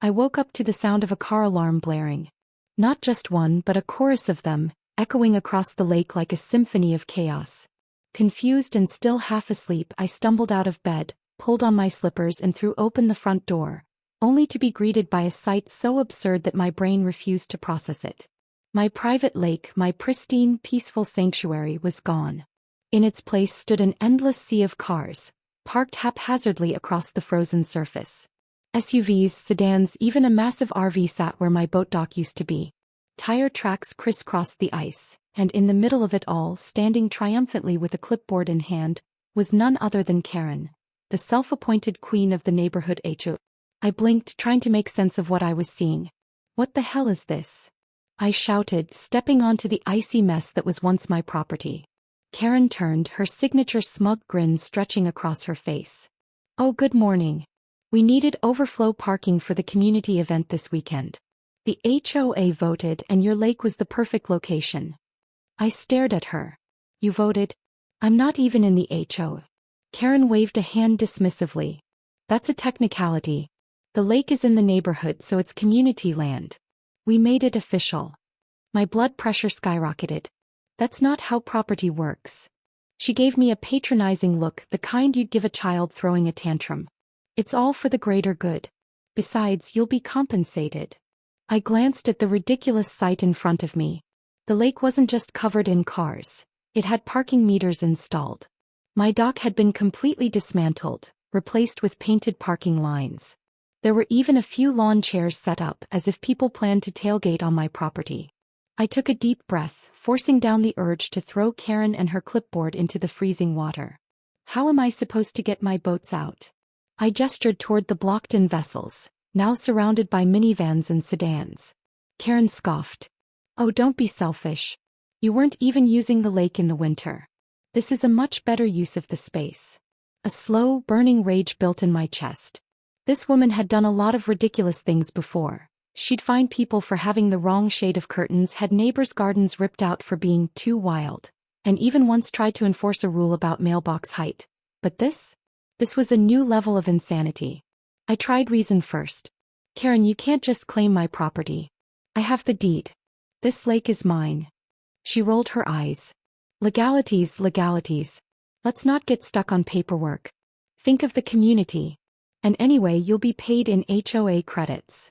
I woke up to the sound of a car alarm blaring. Not just one but a chorus of them, echoing across the lake like a symphony of chaos. Confused and still half asleep, I stumbled out of bed, pulled on my slippers and threw open the front door, only to be greeted by a sight so absurd that my brain refused to process it. My private lake, my pristine, peaceful sanctuary, was gone. In its place stood an endless sea of cars, parked haphazardly across the frozen surface. SUVs, sedans, even a massive RV sat where my boat dock used to be. Tire tracks crisscrossed the ice, and in the middle of it all, standing triumphantly with a clipboard in hand, was none other than Karen, the self-appointed queen of the neighborhood HOA. I blinked, trying to make sense of what I was seeing. "What the hell is this?" I shouted, stepping onto the icy mess that was once my property. Karen turned, her signature smug grin stretching across her face. "Oh, good morning. We needed overflow parking for the community event this weekend. The HOA voted and your lake was the perfect location." I stared at her. "You voted? I'm not even in the HOA." Karen waved a hand dismissively. "That's a technicality. The lake is in the neighborhood, so it's community land. We made it official." My blood pressure skyrocketed. "That's not how property works." She gave me a patronizing look, the kind you'd give a child throwing a tantrum. "It's all for the greater good. Besides, you'll be compensated." I glanced at the ridiculous sight in front of me. The lake wasn't just covered in cars. It had parking meters installed. My dock had been completely dismantled, replaced with painted parking lines. There were even a few lawn chairs set up, as if people planned to tailgate on my property. I took a deep breath, forcing down the urge to throw Karen and her clipboard into the freezing water. How am I supposed to get my boats out? I gestured toward the blocked-in vessels, now surrounded by minivans and sedans. Karen scoffed. "Oh, don't be selfish. You weren't even using the lake in the winter. This is a much better use of the space." A slow, burning rage built in my chest. This woman had done a lot of ridiculous things before. She'd fined people for having the wrong shade of curtains, had neighbors' gardens ripped out for being too wild, and even once tried to enforce a rule about mailbox height. But this was a new level of insanity. I tried reason first. "Karen, you can't just claim my property. I have the deed. This lake is mine." She rolled her eyes. "Legalities, legalities. Let's not get stuck on paperwork. Think of the community. And anyway, you'll be paid in HOA credits."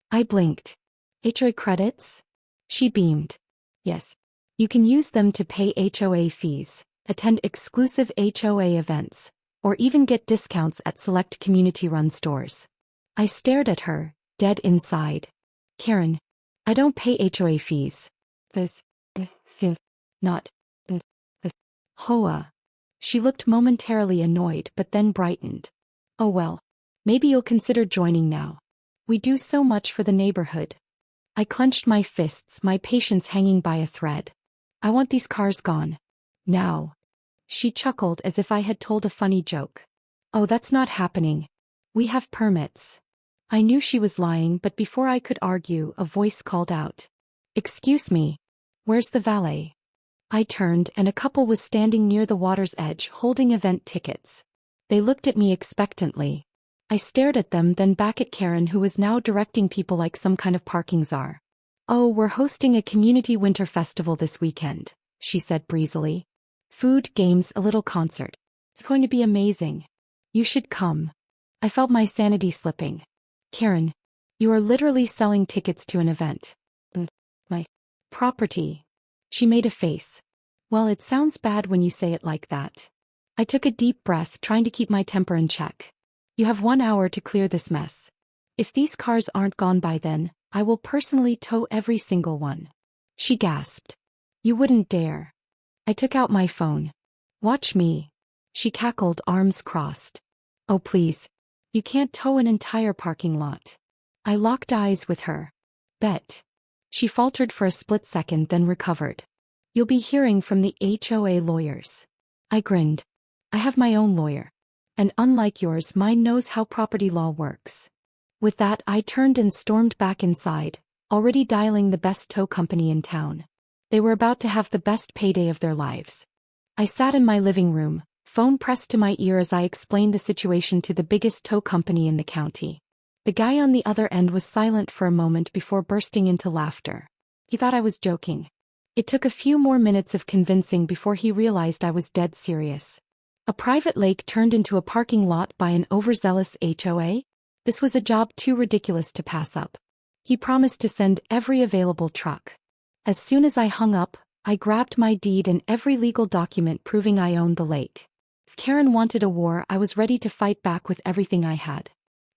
I blinked. "HOA credits?" She beamed. "Yes. You can use them to pay HOA fees, attend exclusive HOA events, or even get discounts at select community-run stores." I stared at her, dead inside. "Karen, I don't pay HOA fees. This, not, the HOA." She looked momentarily annoyed but then brightened. "Oh well. Maybe you'll consider joining now. We do so much for the neighborhood." I clenched my fists, my patience hanging by a thread. "I want these cars gone. Now." She chuckled as if I had told a funny joke. "Oh, that's not happening. We have permits." I knew she was lying, but before I could argue, a voice called out. "Excuse me. Where's the valet?" I turned, and a couple was standing near the water's edge holding event tickets. They looked at me expectantly. I stared at them, then back at Karen, who was now directing people like some kind of parking czar. "Oh, we're hosting a community winter festival this weekend," she said breezily. "Food, games, a little concert. It's going to be amazing. You should come." I felt my sanity slipping. "Karen, you are literally selling tickets to an event. My property." She made a face. "Well, it sounds bad when you say it like that." I took a deep breath, trying to keep my temper in check. "You have 1 hour to clear this mess. If these cars aren't gone by then, I will personally tow every single one." She gasped. "You wouldn't dare." I took out my phone. "Watch me." She cackled, arms crossed. "Oh please. You can't tow an entire parking lot." I locked eyes with her. "Bet." She faltered for a split second, then recovered. "You'll be hearing from the HOA lawyers." I grinned. "I have my own lawyer. And unlike yours, mine knows how property law works." With that, I turned and stormed back inside, already dialing the best tow company in town. They were about to have the best payday of their lives. I sat in my living room, phone pressed to my ear as I explained the situation to the biggest tow company in the county. The guy on the other end was silent for a moment before bursting into laughter. He thought I was joking. It took a few more minutes of convincing before he realized I was dead serious. A private lake turned into a parking lot by an overzealous HOA? This was a job too ridiculous to pass up. He promised to send every available truck. As soon as I hung up, I grabbed my deed and every legal document proving I owned the lake. If Karen wanted a war, I was ready to fight back with everything I had.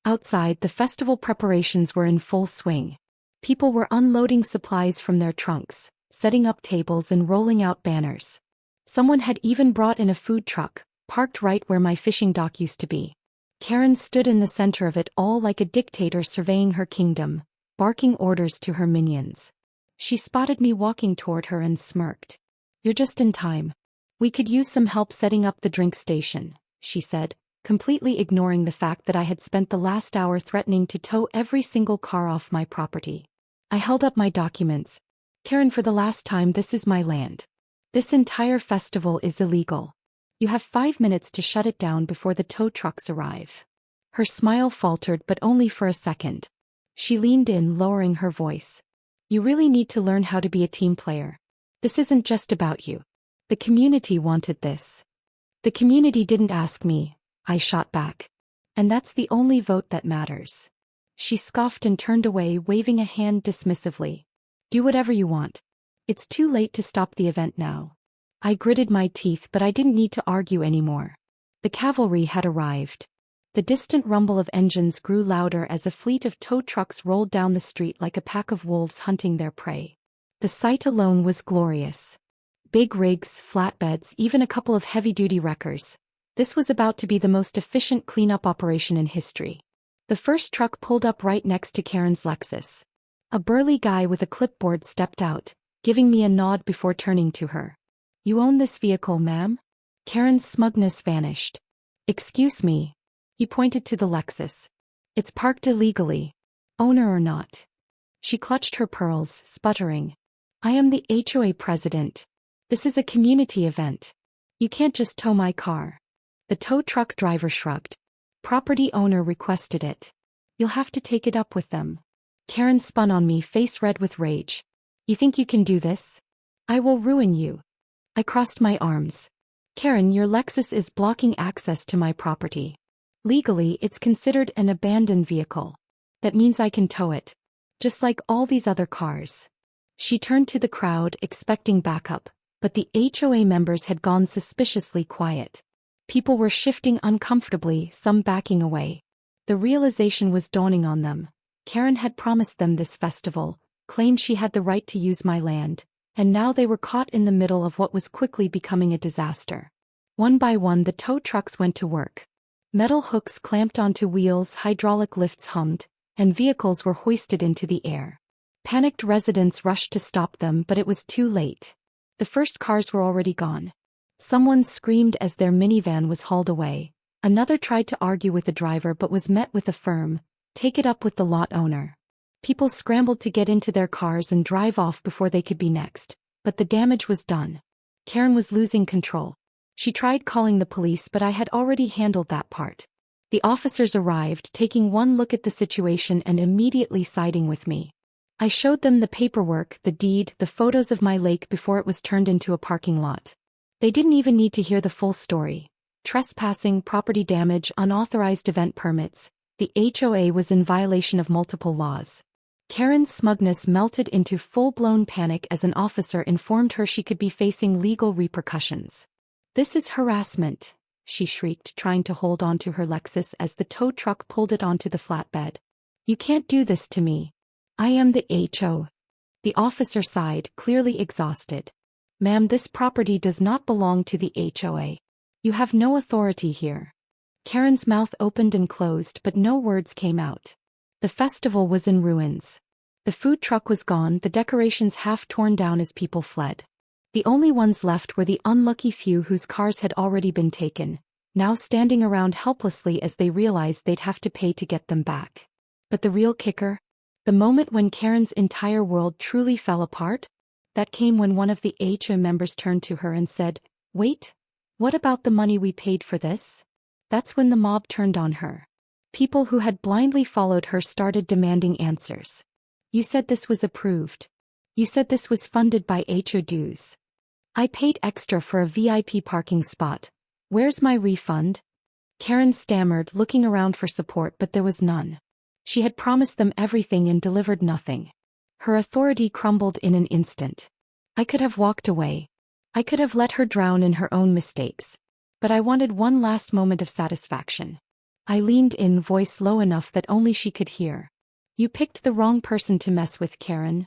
Outside, the festival preparations were in full swing. People were unloading supplies from their trunks, setting up tables and rolling out banners. Someone had even brought in a food truck, parked right where my fishing dock used to be. Karen stood in the center of it all like a dictator surveying her kingdom, barking orders to her minions. She spotted me walking toward her and smirked. "You're just in time. We could use some help setting up the drink station," she said, completely ignoring the fact that I had spent the last hour threatening to tow every single car off my property. I held up my documents. "Karen, for the last time, this is my land. This entire festival is illegal. You have 5 minutes to shut it down before the tow trucks arrive." Her smile faltered, but only for a second. She leaned in, lowering her voice. "You really need to learn how to be a team player. This isn't just about you. The community wanted this." "The community didn't ask me," I shot back. "And that's the only vote that matters." She scoffed and turned away, waving a hand dismissively. "Do whatever you want. It's too late to stop the event now." I gritted my teeth, but I didn't need to argue anymore. The cavalry had arrived. The distant rumble of engines grew louder as a fleet of tow trucks rolled down the street like a pack of wolves hunting their prey. The sight alone was glorious. Big rigs, flatbeds, even a couple of heavy-duty wreckers. This was about to be the most efficient cleanup operation in history. The first truck pulled up right next to Karen's Lexus. A burly guy with a clipboard stepped out, giving me a nod before turning to her. "You own this vehicle, ma'am?" Karen's smugness vanished. "Excuse me." He pointed to the Lexus. "It's parked illegally. Owner or not." She clutched her pearls, sputtering. "I am the HOA president. This is a community event. You can't just tow my car." The tow truck driver shrugged. "Property owner requested it. You'll have to take it up with them." Karen spun on me, face red with rage. "You think you can do this? I will ruin you." I crossed my arms. "Karen, your Lexus is blocking access to my property. Legally, it's considered an abandoned vehicle. That means I can tow it. Just like all these other cars." She turned to the crowd, expecting backup, but the HOA members had gone suspiciously quiet. People were shifting uncomfortably, some backing away. The realization was dawning on them. Karen had promised them this festival, claimed she had the right to use my land, and now they were caught in the middle of what was quickly becoming a disaster. One by one, the tow trucks went to work. Metal hooks clamped onto wheels, hydraulic lifts hummed, and vehicles were hoisted into the air. Panicked residents rushed to stop them, but it was too late. The first cars were already gone. Someone screamed as their minivan was hauled away. Another tried to argue with the driver but was met with a firm, "Take it up with the lot owner." People scrambled to get into their cars and drive off before they could be next, but the damage was done. Karen was losing control. She tried calling the police, but I had already handled that part. The officers arrived, taking one look at the situation and immediately siding with me. I showed them the paperwork, the deed, the photos of my lake before it was turned into a parking lot. They didn't even need to hear the full story. Trespassing, property damage, unauthorized event permits. The HOA was in violation of multiple laws. Karen's smugness melted into full-blown panic as an officer informed her she could be facing legal repercussions. "This is harassment," she shrieked, trying to hold onto her Lexus as the tow truck pulled it onto the flatbed. "You can't do this to me. I am the HO." The officer sighed, clearly exhausted. "Ma'am, this property does not belong to the HOA. You have no authority here." Karen's mouth opened and closed, but no words came out. The festival was in ruins. The food truck was gone, the decorations half torn down as people fled. The only ones left were the unlucky few whose cars had already been taken, now standing around helplessly as they realized they'd have to pay to get them back. But the real kicker? The moment when Karen's entire world truly fell apart? That came when one of the HOA members turned to her and said, "Wait, what about the money we paid for this?" That's when the mob turned on her. People who had blindly followed her started demanding answers. You said this was approved. You said this was funded by HOA dues. I paid extra for a VIP parking spot. Where's my refund? Karen stammered, looking around for support, but there was none. She had promised them everything and delivered nothing. Her authority crumbled in an instant. I could have walked away. I could have let her drown in her own mistakes. But I wanted one last moment of satisfaction. I leaned in, voice low enough that only she could hear. You picked the wrong person to mess with, Karen.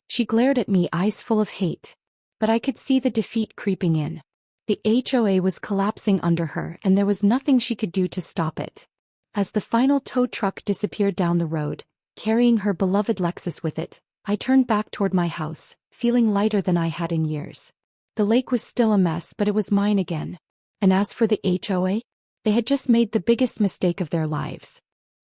She glared at me, eyes full of hate. But I could see the defeat creeping in. The HOA was collapsing under her, and there was nothing she could do to stop it. As the final tow truck disappeared down the road, carrying her beloved Lexus with it, I turned back toward my house, feeling lighter than I had in years. The lake was still a mess, but it was mine again. And as for the HOA, they had just made the biggest mistake of their lives.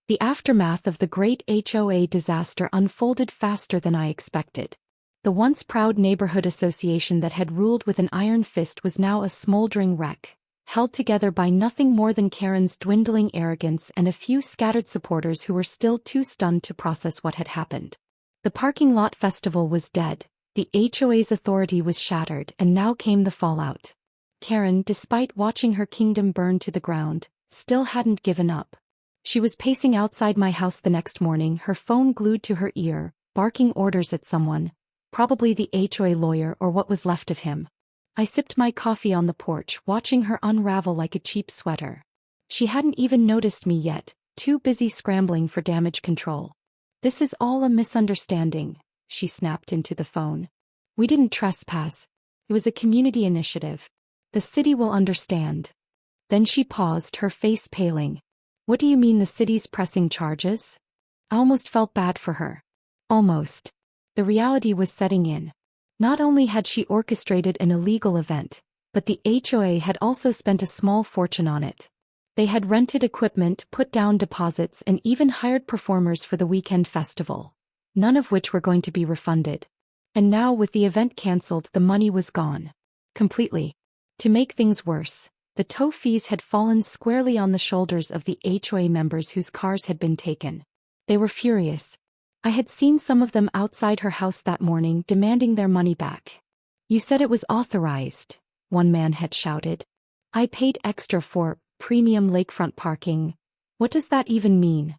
The aftermath of the great HOA disaster unfolded faster than I expected. The once proud neighborhood association that had ruled with an iron fist was now a smoldering wreck, held together by nothing more than Karen's dwindling arrogance and a few scattered supporters who were still too stunned to process what had happened. The parking lot festival was dead, the HOA's authority was shattered, and now came the fallout. Karen, despite watching her kingdom burn to the ground, still hadn't given up. She was pacing outside my house the next morning, her phone glued to her ear, barking orders at someone, probably the HOA lawyer or what was left of him. I sipped my coffee on the porch, watching her unravel like a cheap sweater. She hadn't even noticed me yet, too busy scrambling for damage control. This is all a misunderstanding, she snapped into the phone. We didn't trespass. It was a community initiative. The city will understand. Then she paused, her face paling. What do you mean the city's pressing charges? I almost felt bad for her. Almost. The reality was setting in. Not only had she orchestrated an illegal event, but the HOA had also spent a small fortune on it. They had rented equipment, put down deposits, and even hired performers for the weekend festival, none of which were going to be refunded. And now, with the event cancelled, the money was gone. Completely. To make things worse, the tow fees had fallen squarely on the shoulders of the HOA members whose cars had been taken. They were furious. I had seen some of them outside her house that morning demanding their money back. You said it was authorized, one man had shouted. I paid extra for premium lakefront parking. What does that even mean?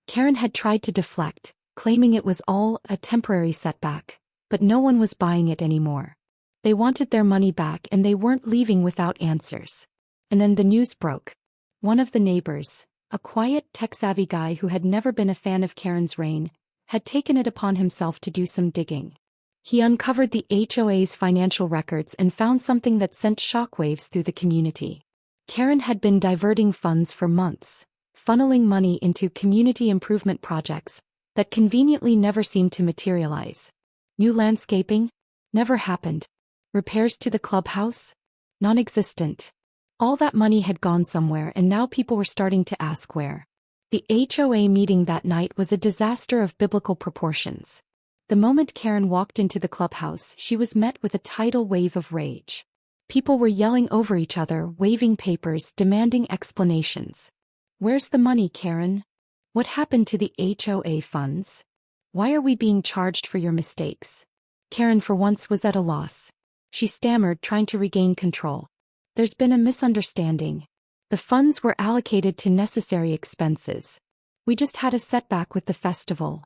Karen had tried to deflect, claiming it was all a temporary setback, but no one was buying it anymore. They wanted their money back and they weren't leaving without answers. And then the news broke. One of the neighbors, a quiet, tech-savvy guy who had never been a fan of Karen's reign, had taken it upon himself to do some digging. He uncovered the HOA's financial records and found something that sent shockwaves through the community. Karen had been diverting funds for months, funneling money into community improvement projects that conveniently never seemed to materialize. New landscaping? Never happened. Repairs to the clubhouse? Non-existent. All that money had gone somewhere, and now people were starting to ask where. The HOA meeting that night was a disaster of biblical proportions. The moment Karen walked into the clubhouse, she was met with a tidal wave of rage. People were yelling over each other, waving papers, demanding explanations. Where's the money, Karen? What happened to the HOA funds? Why are we being charged for your mistakes? Karen for once was at a loss. She stammered, trying to regain control. There's been a misunderstanding. The funds were allocated to necessary expenses. We just had a setback with the festival.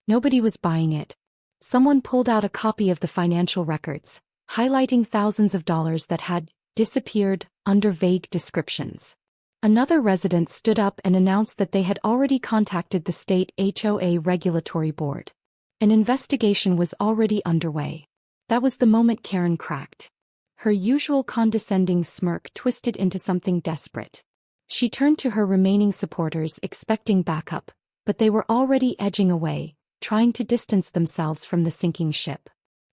Nobody was buying it. Someone pulled out a copy of the financial records, highlighting thousands of dollars that had disappeared under vague descriptions. Another resident stood up and announced that they had already contacted the state HOA regulatory board. An investigation was already underway. That was the moment Karen cracked. Her usual condescending smirk twisted into something desperate. She turned to her remaining supporters, expecting backup, but they were already edging away, trying to distance themselves from the sinking ship.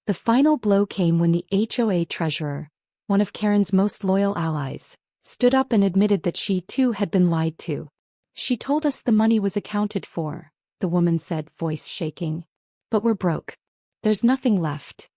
The final blow came when the HOA treasurer, one of Karen's most loyal allies, stood up and admitted that she too had been lied to. She told us the money was accounted for, the woman said, voice shaking. But we're broke. There's nothing left.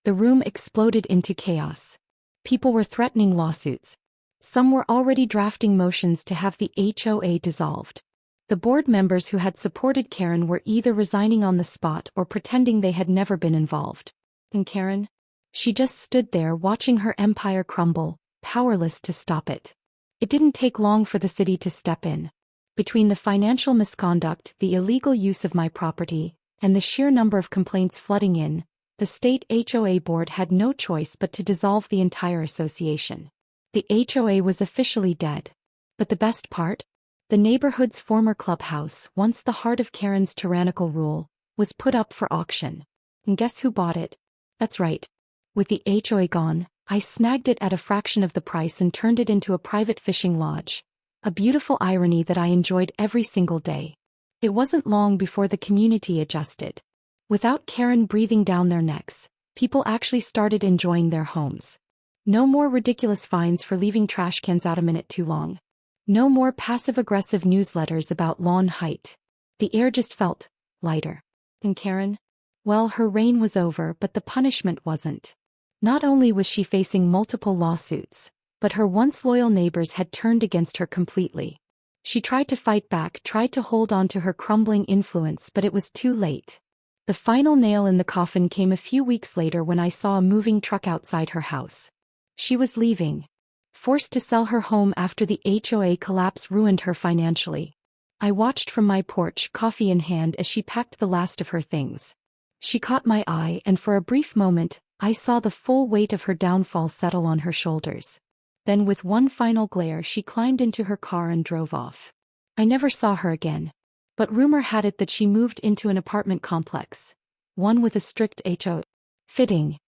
The room exploded into chaos. People were threatening lawsuits. Some were already drafting motions to have the HOA dissolved. The board members who had supported Karen were either resigning on the spot or pretending they had never been involved. And Karen? She just stood there watching her empire crumble, powerless to stop it. It didn't take long for the city to step in. Between the financial misconduct, the illegal use of my property, and the sheer number of complaints flooding in, the state HOA board had no choice but to dissolve the entire association. The HOA was officially dead. But the best part? The neighborhood's former clubhouse, once the heart of Karen's tyrannical rule, was put up for auction. And guess who bought it? That's right. With the HOA gone, I snagged it at a fraction of the price and turned it into a private fishing lodge. A beautiful irony that I enjoyed every single day. It wasn't long before the community adjusted. Without Karen breathing down their necks, people actually started enjoying their homes. No more ridiculous fines for leaving trash cans out a minute too long. No more passive-aggressive newsletters about lawn height. The air just felt lighter. And Karen? Well, her reign was over, but the punishment wasn't. Not only was she facing multiple lawsuits, but her once loyal neighbors had turned against her completely. She tried to fight back, tried to hold on to her crumbling influence, but it was too late. The final nail in the coffin came a few weeks later when I saw a moving truck outside her house. She was leaving. Forced to sell her home after the HOA collapse ruined her financially. I watched from my porch, coffee in hand, as she packed the last of her things. She caught my eye, and for a brief moment, I saw the full weight of her downfall settle on her shoulders. Then with one final glare she climbed into her car and drove off. I never saw her again. But rumor had it that she moved into an apartment complex. One with a strict HOA. Fitting.